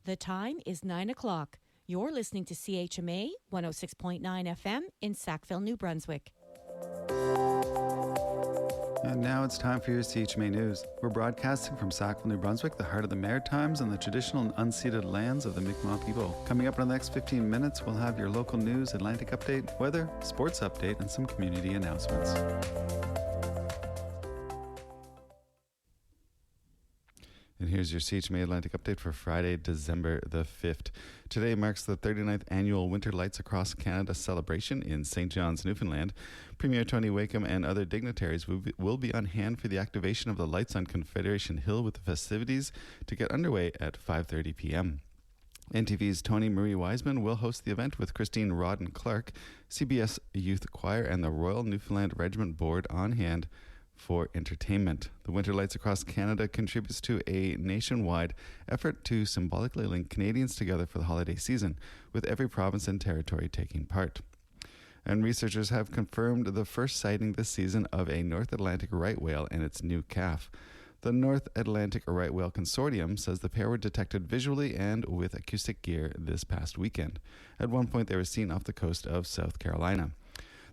The time is 9 o'clock. You're listening to CHMA 106.9 FM in Sackville, New Brunswick. And now it's time for your CHMA News. We're broadcasting from Sackville, New Brunswick, the heart of the Maritimes and the traditional and unceded lands of the Mi'kmaq people. Coming up in the next 15 minutes, we'll have your local news, Atlantic update, weather, sports update, and some community announcements. And here's your CHMA Atlantic update for Friday, December the 5th. Today marks the 39th annual Winter Lights Across Canada celebration in St. John's, Newfoundland. Premier Tony Wakeham and other dignitaries will be on hand for the activation of the lights on Confederation Hill, with the festivities to get underway at 5:30 p.m. NTV's Tony Marie Wiseman will host the event with Christine Rodden-Clark, CBS Youth Choir, and the Royal Newfoundland Regiment Board on hand for entertainment. The Winter Lights Across Canada contributes to a nationwide effort to symbolically link Canadians together for the holiday season, with every province and territory taking part. And researchers have confirmed the first sighting this season of a North Atlantic right whale and its new calf. The North Atlantic Right Whale Consortium says the pair were detected visually and with acoustic gear this past weekend. At one point, they were seen off the coast of South Carolina.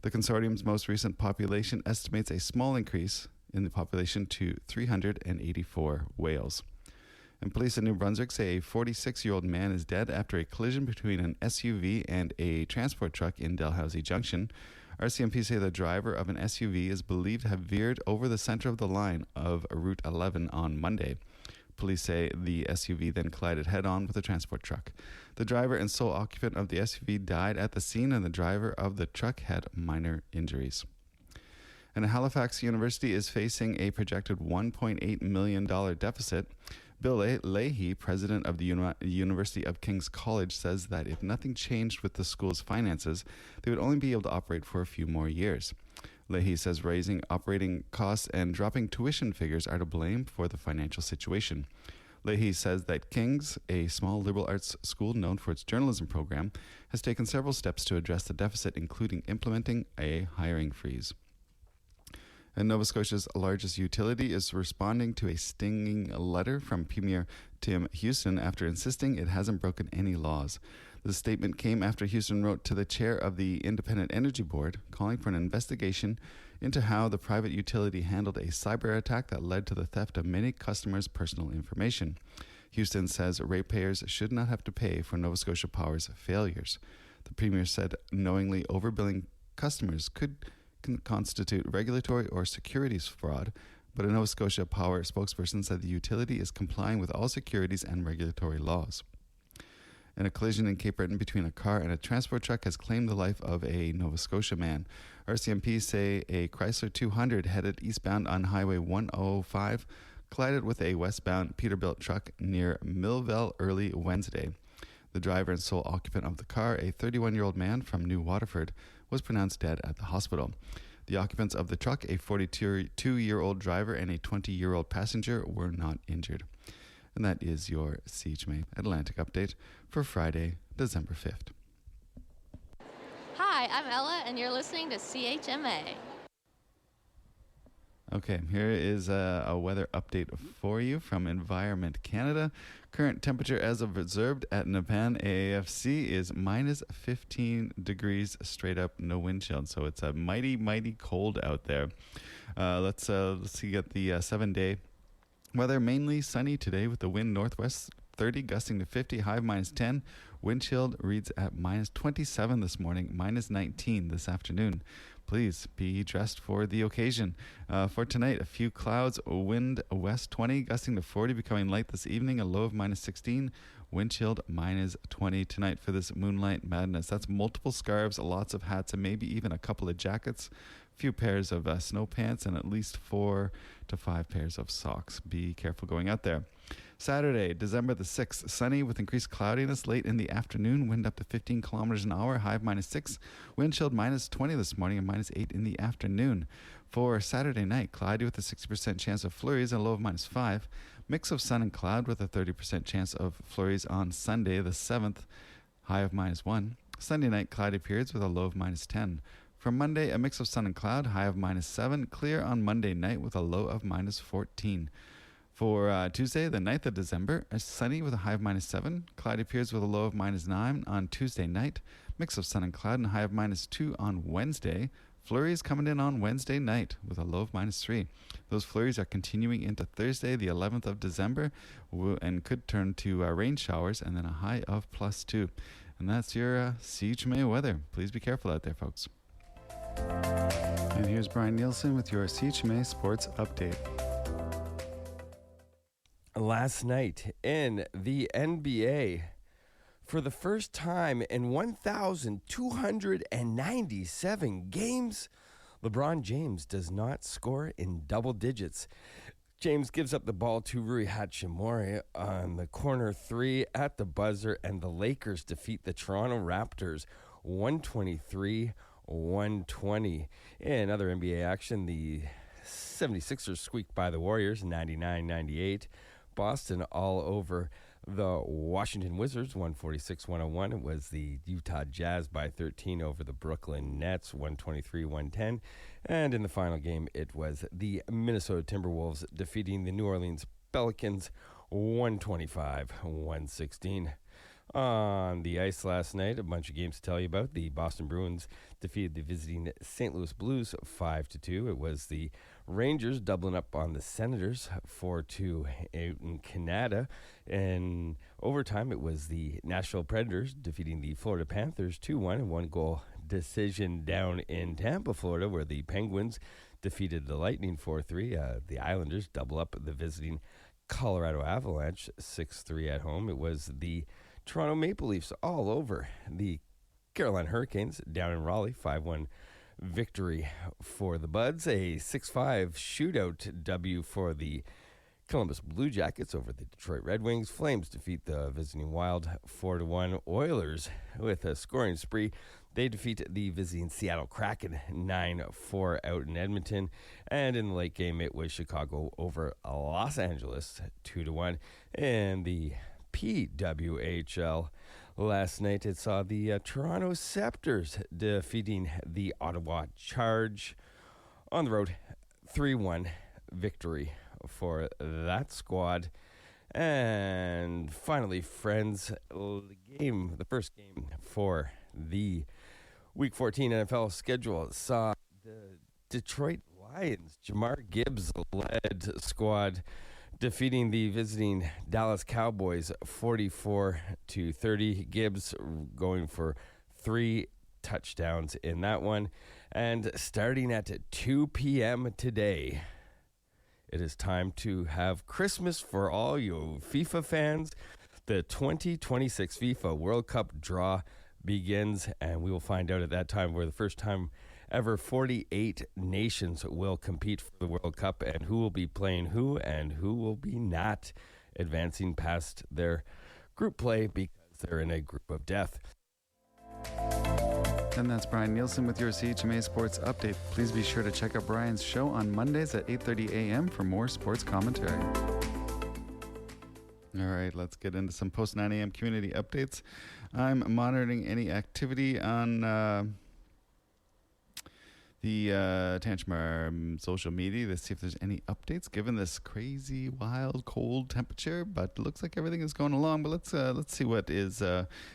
The consortium's most recent population estimates a small increase in the population to 384 whales. And police in New Brunswick say a 46-year-old man is dead after a collision between an SUV and a transport truck in Dalhousie Junction. RCMP say the driver of an SUV is believed to have veered over the center of the line of Route 11 on Monday. Police say the SUV then collided head-on with a transport truck. The driver and sole occupant of the SUV died at the scene, and the driver of the truck had minor injuries. And Halifax University is facing a projected $1.8 million deficit. Bill Leahy, president of the University of King's College, says that if nothing changed with the school's finances, they would only be able to operate for a few more years. Leahy says raising operating costs and dropping tuition figures are to blame for the financial situation. Leahy says that King's, a small liberal arts school known for its journalism program, has taken several steps to address the deficit, including implementing a hiring freeze. And Nova Scotia's largest utility is responding to a stinging letter from Premier Tim Houston after insisting it hasn't broken any laws. The statement came after Houston wrote to the chair of the Independent Energy Board, calling for an investigation into how the private utility handled a cyber attack that led to the theft of many customers' personal information. Houston says ratepayers should not have to pay for Nova Scotia Power's failures. The Premier said knowingly overbilling customers could constitute regulatory or securities fraud, but a Nova Scotia Power spokesperson said the utility is complying with all securities and regulatory laws. And a collision in Cape Breton between a car and a transport truck has claimed the life of a Nova Scotia man. RCMP say a Chrysler 200 headed eastbound on Highway 105 collided with a westbound Peterbilt truck near Millville early Wednesday. The driver and sole occupant of the car, a 31-year-old man from New Waterford, was pronounced dead at the hospital. The occupants of the truck, a 42-year-old driver and a 20-year-old passenger, were not injured. And that is your CHMA Atlantic update for Friday, December 5th. Hi, I'm Ella, and you're listening to CHMA. Okay, here is a weather update for you from Environment Canada. Current temperature as observed at Nepan AAFC is minus 15 degrees straight up, no wind chill. So it's a mighty cold out there. Let's see at the 7-day weather. Mainly sunny today with the wind northwest 30 gusting to 50, high of minus 10. Wind chill reads at minus 27 this morning, minus 19 this afternoon. Please be dressed for the occasion. For tonight, a few clouds, wind west 20, gusting to 40, becoming light this evening, a low of minus 16, wind chilled minus 20 tonight for this moonlight madness. That's multiple scarves, lots of hats, and maybe even a couple of jackets, a few pairs of snow pants, and at least 4 to 5 pairs of socks. Be careful going out there. Saturday, December the 6th, sunny with increased cloudiness late in the afternoon, wind up to 15 kilometers an hour, high of minus 6, wind chilled minus 20 this morning and minus 8 in the afternoon. For Saturday night, cloudy with a 60% chance of flurries and a low of minus 5, mix of sun and cloud with a 30% chance of flurries on Sunday the 7th, high of minus 1. Sunday night, cloudy periods with a low of minus 10. For Monday, a mix of sun and cloud, high of minus 7, clear on Monday night with a low of minus 14. For Tuesday, the 9th of December, sunny with a high of -7. Cloudy appears with a low of -9 on Tuesday night. Mix of sun and cloud and high of -2 on Wednesday. Flurries coming in on Wednesday night with a low of -3. Those flurries are continuing into Thursday, the 11th of December, and could turn to rain showers and then a high of +2. And that's your CHMA weather. Please be careful out there, folks. And here's Brian Nielsen with your CHMA Sports Update. Last night in the NBA, for the first time in 1,297 games, LeBron James does not score in double digits. James gives up the ball to Rui Hachimura on the corner three at the buzzer, and the Lakers defeat the Toronto Raptors 123-120. In other NBA action, the 76ers squeaked by the Warriors 99-98. Boston all over the Washington Wizards 146-101. It was the Utah Jazz by 13 over the Brooklyn Nets 123-110. And in the final game, it was the Minnesota Timberwolves defeating the New Orleans Pelicans 125-116. On the ice last night, a bunch of games to tell you about. The Boston Bruins defeated the visiting St. Louis Blues 5-2. It was the Rangers doubling up on the Senators 4-2 out in Canada. In overtime, it was the Nashville Predators defeating the Florida Panthers 2-1, a one-goal decision down in Tampa, Florida, where the Penguins defeated the Lightning 4-3. The Islanders double up the visiting Colorado Avalanche 6-3 at home. It was the Toronto Maple Leafs all over the Carolina Hurricanes down in Raleigh, 5-1 victory for the Buds. A 6-5 shootout W for the Columbus Blue Jackets over the Detroit Red Wings. Flames defeat the visiting Wild 4-1. Oilers with a scoring spree. They defeat the visiting Seattle Kraken 9-4 out in Edmonton. And in the late game, it was Chicago over Los Angeles 2-1. And the PWHL last night, it saw the Toronto Scepters defeating the Ottawa Charge on the road, 3-1 victory for that squad. And finally, friends, the first game for the Week 14 NFL schedule saw the Detroit Lions, Jamar Gibbs-led squad defeating the visiting Dallas Cowboys 44-30. Gibbs going for 3 touchdowns in that one. And starting at 2 p.m. today, it is time to have Christmas for all you FIFA fans. The 2026 FIFA World Cup draw begins, and we will find out at that time where the first time ever 48 nations will compete for the World Cup, and who will be playing who and who will be not advancing past their group play because they're in a group of death. And that's Brian Nielsen with your CHMA Sports Update. Please be sure to check out Brian's show on Mondays at 8:30 a.m. for more sports commentary. All right, let's get into some post 9 a.m. community updates. I'm monitoring any activity on the Tanchmar social media to see if there's any updates given this crazy, wild, cold temperature. But it looks like everything is going along. But let's see what is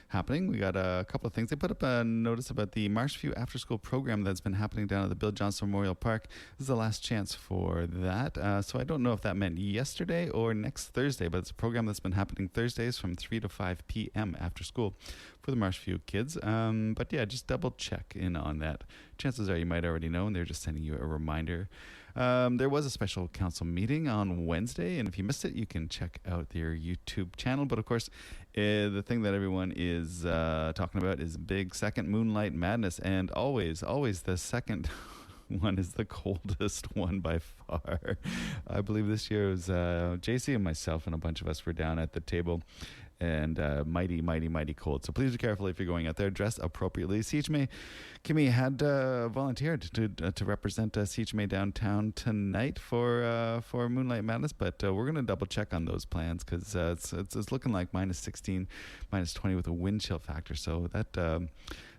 happening. We got a couple of things. They put up a notice about the Marshview After School program that's been happening down at the Bill Johnson Memorial Park. This is the last chance for that. So I don't know if that meant yesterday or next Thursday, but it's a program that's been happening Thursdays from 3 to 5 p.m. after school for the Marshview kids. But yeah, just double check in on that. Chances are you might already know, and they're just sending you a reminder. There was a special council meeting on Wednesday, and if you missed it, you can check out their YouTube channel. But of course, the thing that everyone is talking about is big second Moonlight Madness, and always the second one is the coldest one by far. I believe this year was JC and myself and a bunch of us were down at the table, and mighty cold. So please be careful if you're going out there. Dress appropriately. CHMA Kimmy had volunteered to represent CHMA downtown tonight for Moonlight Madness, but we're going to double check on those plans because it's looking like -16, -20 with a wind chill factor. So that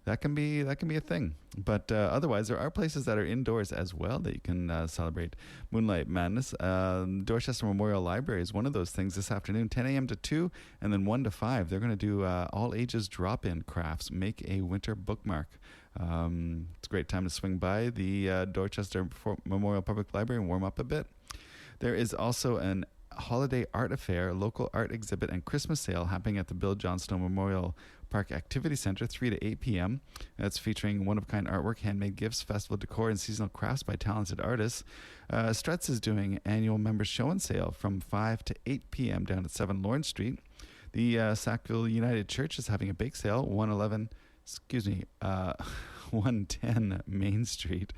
that can be a thing. But otherwise, there are places that are indoors as well that you can celebrate Moonlight Madness. Dorchester Memorial Library is one of those things this afternoon, 10 a.m. to 2, and then 1 to 5. They're going to do all ages drop-in crafts. Make a winter bookmark. It's a great time to swing by the Dorchester Memorial Public Library and warm up a bit. There is also an holiday art affair, local art exhibit, and Christmas sale happening at the Bill Johnstone Memorial Park Activity Center, 3 to 8 p.m. That's featuring one-of-a-kind artwork, handmade gifts, festival decor, and seasonal crafts by talented artists. Struts is doing annual members show and sale from 5 to 8 p.m. down at 7 Lawrence Street. The Sackville United Church is having a bake sale, 110 Main Street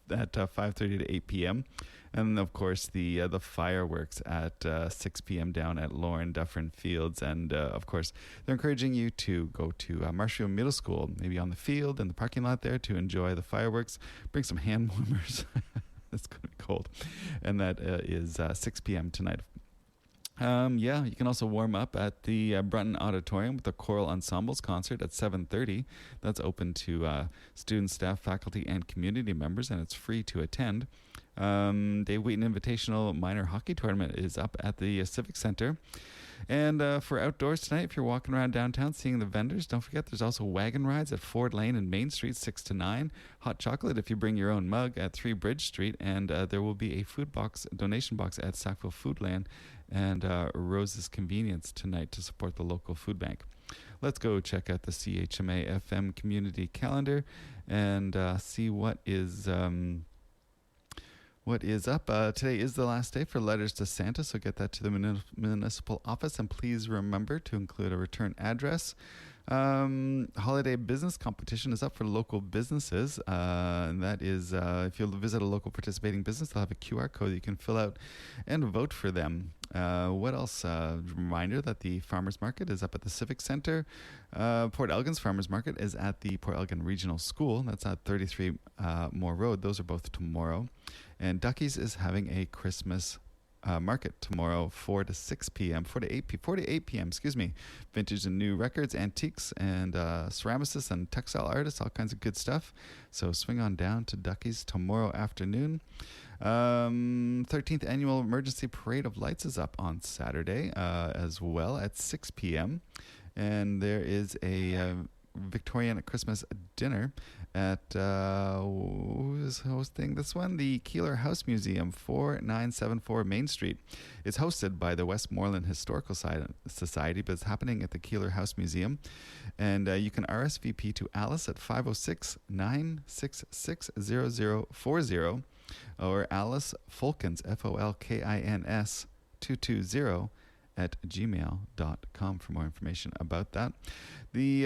at 5:30 to 8 p.m. And of course, the fireworks at 6 p.m. down at Lauren Dufferin Fields. And of course, they're encouraging you to go to Marshfield Middle School, maybe on the field in the parking lot there, to enjoy the fireworks. Bring some hand warmers. It's going to be cold. And that is 6 p.m. tonight. You can also warm up at the Brunton Auditorium with the Choral Ensembles concert at 7:30. That's open to students, staff, faculty, and community members, and it's free to attend. Dave Wheaton Invitational Minor Hockey Tournament is up at the Civic Center. And for outdoors tonight, if you're walking around downtown seeing the vendors, don't forget there's also wagon rides at Ford Lane and Main Street, 6 to 9. Hot chocolate if you bring your own mug at 3 Bridge Street. And there will be a donation box at Sackville Foodland and Rose's Convenience tonight to support the local food bank. Let's go check out the CHMA FM community calendar and see what is up. Today is the last day for letters to Santa, so get that to the municipal office, and please remember to include a return address. Holiday business competition is up for local businesses, and that is if you'll visit a local participating business, they'll have a QR code you can fill out and vote for them. What else? Reminder that the Farmers Market is up at the Civic Center. Port Elgin's Farmers Market is at the Port Elgin Regional School. That's at 33 Moore Road. Those are both tomorrow. And Ducky's is having a Christmas market tomorrow, 4 to 8 p.m. Vintage and new records, antiques, and ceramicists and textile artists, all kinds of good stuff. So swing on down to Ducky's tomorrow afternoon. 13th Annual Emergency Parade of Lights is up on Saturday as well at 6 p.m. And there is a Victorian Christmas dinner at who's hosting this one? The Keeler House Museum, 4974 Main Street. It's hosted by the Westmoreland Historical Society, but it's happening at the Keeler House Museum. And you can RSVP to Alice at 506-966-0040 or Alice Folkins, Folkins 220 at gmail.com for more information about that. The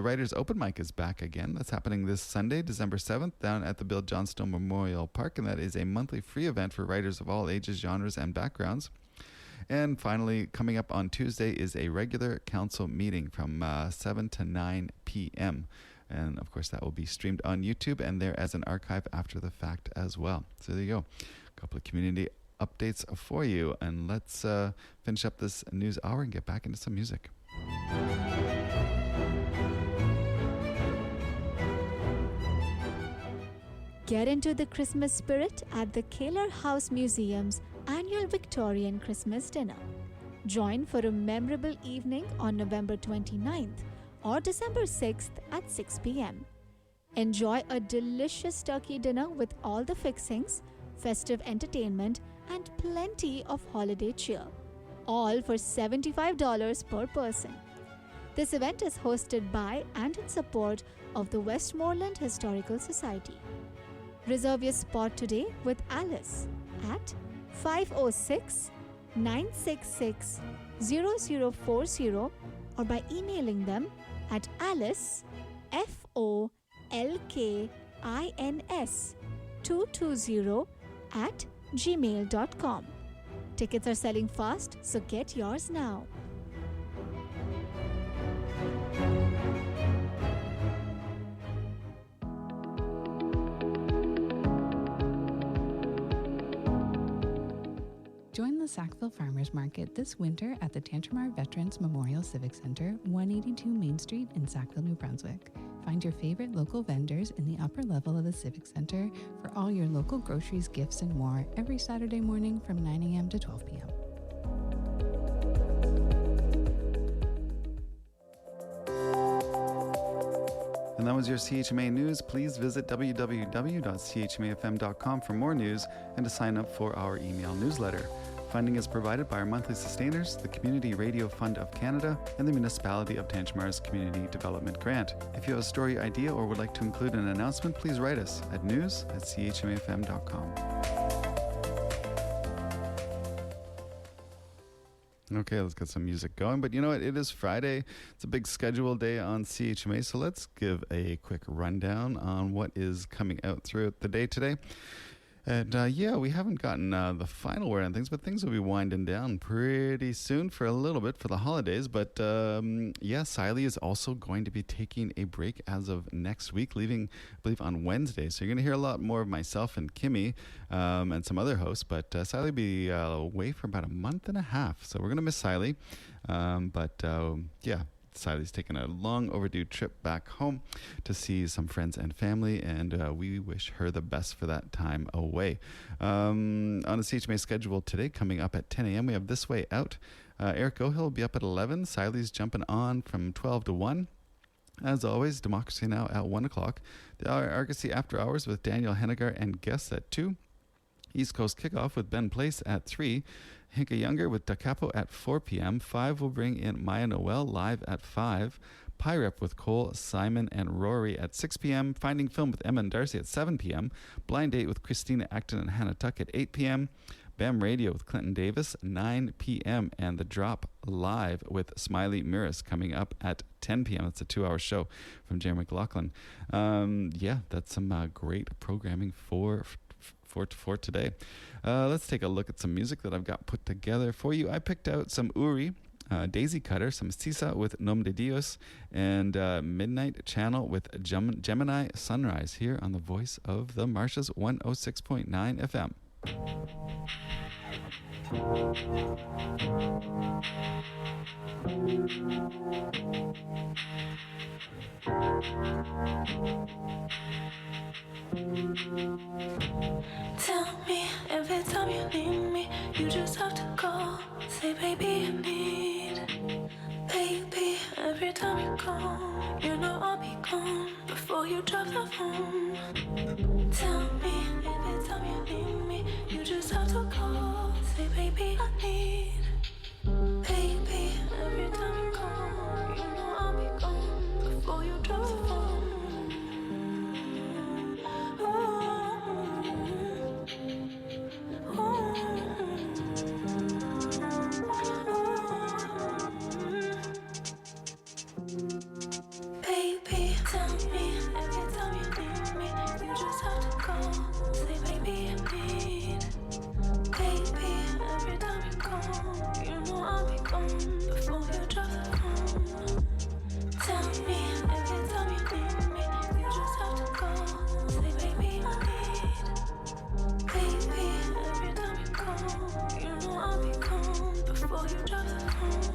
Writers' Open Mic is back again. That's happening this Sunday, December 7th, down at the Bill Johnstone Memorial Park, and that is a monthly free event for writers of all ages, genres, and backgrounds. And finally, coming up on Tuesday is a regular council meeting from 7 to 9 p.m., and of course, that will be streamed on YouTube and there as an archive after the fact as well. So there you go. A couple of community updates for you. And let's finish up this news hour and get back into some music. Get into the Christmas spirit at the Keeler House Museum's annual Victorian Christmas dinner. Join for a memorable evening on November 29th or December 6th at 6 p.m. Enjoy a delicious turkey dinner with all the fixings, festive entertainment, and plenty of holiday cheer, all for $75 per person. This event is hosted by and in support of the Westmoreland Historical Society. Reserve your spot today with Alice at 506-966-0040 or by emailing them at Alice, FOLKINS 220 at gmail.com. Tickets are selling fast, so get yours now. Join the Sackville Farmers Market this winter at the Tantramar Veterans Memorial Civic Center, 182 Main Street in Sackville, New Brunswick. Find your favorite local vendors in the upper level of the Civic Center for all your local groceries, gifts, and more every Saturday morning from 9 a.m. to 12 p.m. And that was your CHMA news. Please visit www.chmafm.com for more news and to sign up for our email newsletter. Funding is provided by our monthly sustainers, the Community Radio Fund of Canada, and the Municipality of Tantramar's Community Development Grant. If you have a story idea or would like to include an announcement, please write us at news@chmafm.com. Okay, let's get some music going. But you know what? It is Friday. It's a big schedule day on CHMA, so let's give a quick rundown on what is coming out throughout the day today. And we haven't gotten the final word on things, but things will be winding down pretty soon for a little bit for the holidays. But Siley is also going to be taking a break as of next week, leaving, I believe, on Wednesday. So you're going to hear a lot more of myself and Kimmy and some other hosts. But Siley will be away for about a month and a half. So we're going to miss Siley. Siley's taking a long overdue trip back home to see some friends and family, and we wish her the best for that time away. On the CHMA schedule today, coming up at 10 a.m., we have This Way Out. Eric Gohill will be up at 11. Siley's jumping on from 12 to 1. As always, Democracy Now! At 1 o'clock. The Argosy After Hours with Daniel Hennigar and guests at 2. East Coast Kickoff with Ben Place at 3. Hinka Younger with Da Capo at 4 p.m. 5 will bring in Maya Noel live at 5. Pyrep with Cole, Simon, and Rory at 6 p.m. Finding Film with Emma and Darcy at 7 p.m. Blind Date with Christina Acton and Hannah Tuck at 8 p.m. BAM Radio with Clinton Davis, 9 p.m. And The Drop live with Smiley Miris coming up at 10 p.m. That's a 2-hour show from Jerry McLaughlin. That's some great programming for today. Let's take a look at some music that I've got put together for you. I picked out some Uri, Daisy Cutter, some Sisa with Nom de Dios, and Midnight Channel with Gemini Sunrise here on the Voice of the Marshes 106.9 FM. Tell me every time you need me, you just have to call. Say, baby, I need. Baby, every time you call, you know I'll be gone before you drop the phone. Tell me every time you need me, you just have to call. Say, baby, I need. Baby, every time you call, you know I'll be gone before you drop the phone. Baby, tell me every time you need me, you just have to call. Say, baby, I need. Baby, every time you call, you know I'll be gone before you drop the phone. Tell me every time you need me, you just have to call. Say, baby, I need. Baby, every time you call, you know I'll be gone before you drop the phone.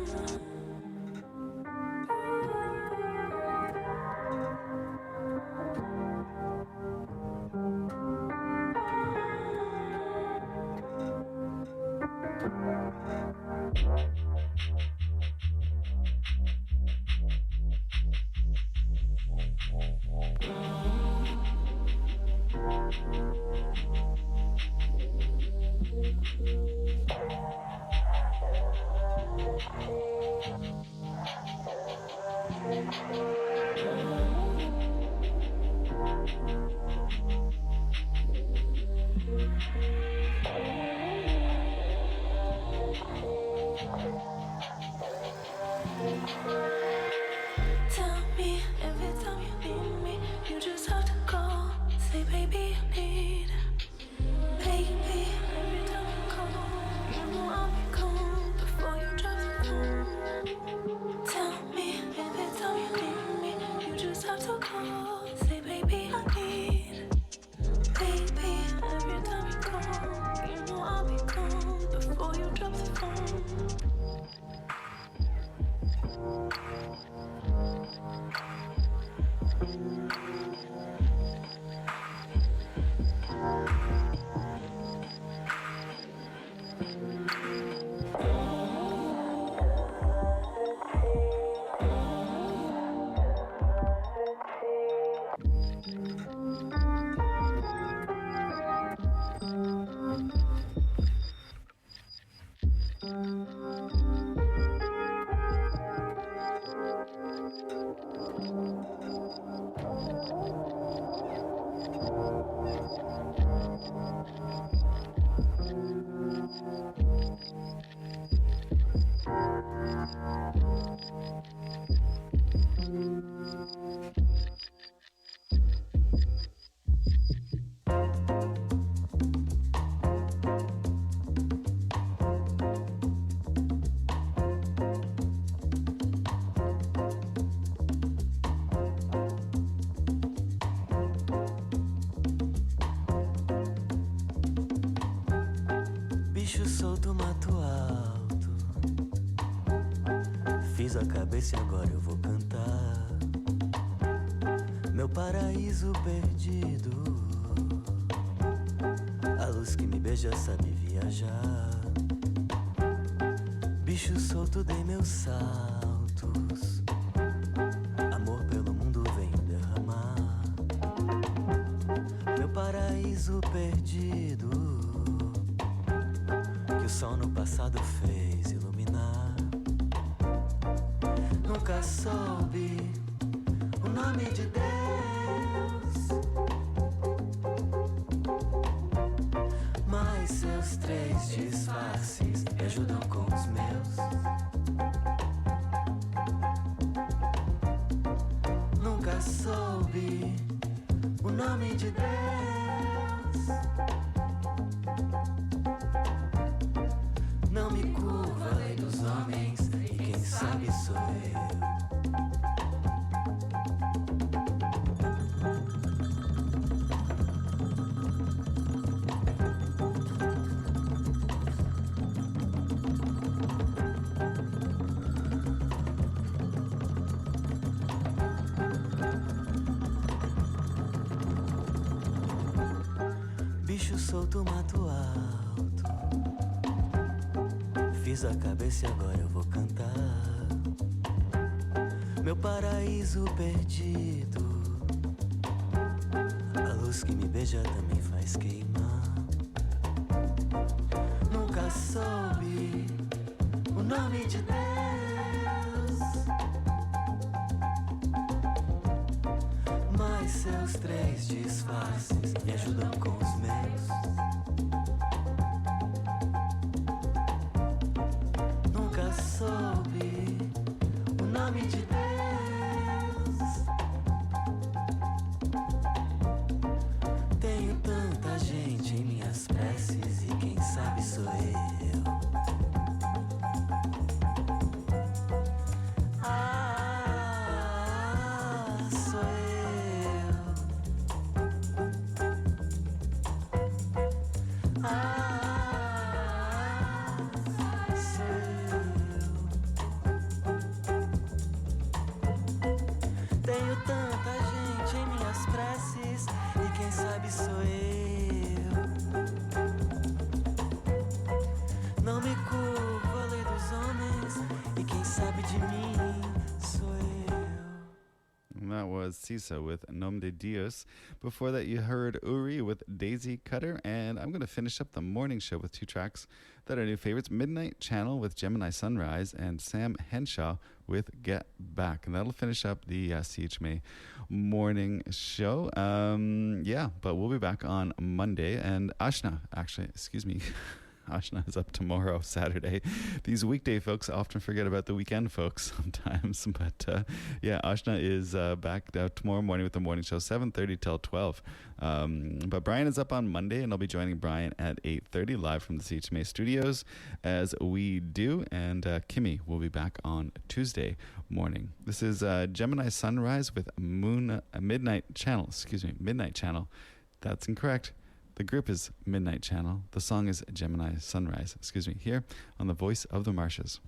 Tell me every time you need me, you just have to call. Say, baby, I need. Baby, every time you call, you know I'll be gone before you drop the phone. Tell me every time you need Bicho solto, mato alto. Fiz a cabeça e agora eu vou cantar. Meu paraíso perdido. A luz que me beija sabe viajar. Bicho solto, dei meus saltos. Amor pelo mundo vem derramar. Meu paraíso perdido. Que o sol no passado fez iluminar. Nunca soube o nome de Deus, mas seus três disfarces me ajudam com os meus. Nunca soube o nome de Deus, não me curva a lei dos homens, e quem sabe sou eu. Bicho solto, mato alto. Fiz a cabeça e agora eu vou cantar. Meu paraíso perdido. A luz que me beija também faz queimar. Nunca soube o nome de Deus, mas seus três disfarces me ajudam com os meus. Nunca soube o nome de Deus, tenho tanta gente em minhas preces, e quem sabe sou eu. Ah, sou eu. Ah, sou eu. Tenho tanta gente em minhas preces, e quem sabe sou eu. Não me curvo a lei dos homens, e quem sabe de mim sou eu. And that was Sisa with Nom de Dios. Before that, you heard Uri with Daisy Cutter. And I'm going to finish up the morning show with two tracks that are new favorites. Midnight Channel with Gemini Sunrise and Sam Henshaw with Get Back. And that'll finish up the CHMA morning show. Yeah, but we'll be back on Monday. And Ashna, actually, excuse me. Ashna is up tomorrow, Saturday. These weekday folks often forget about the weekend folks sometimes. But yeah, Ashna is back tomorrow morning with the morning show, 7:30 till 12. But Brian is up on Monday, and I'll be joining Brian at 8:30 live from the CHMA studios as we do. And Kimmy will be back on Tuesday morning. This is Gemini Sunrise with Midnight Channel. Midnight Channel. That's incorrect. The group is Midnight Channel. The song is Gemini Sunrise, here on the Voice of the Marshes.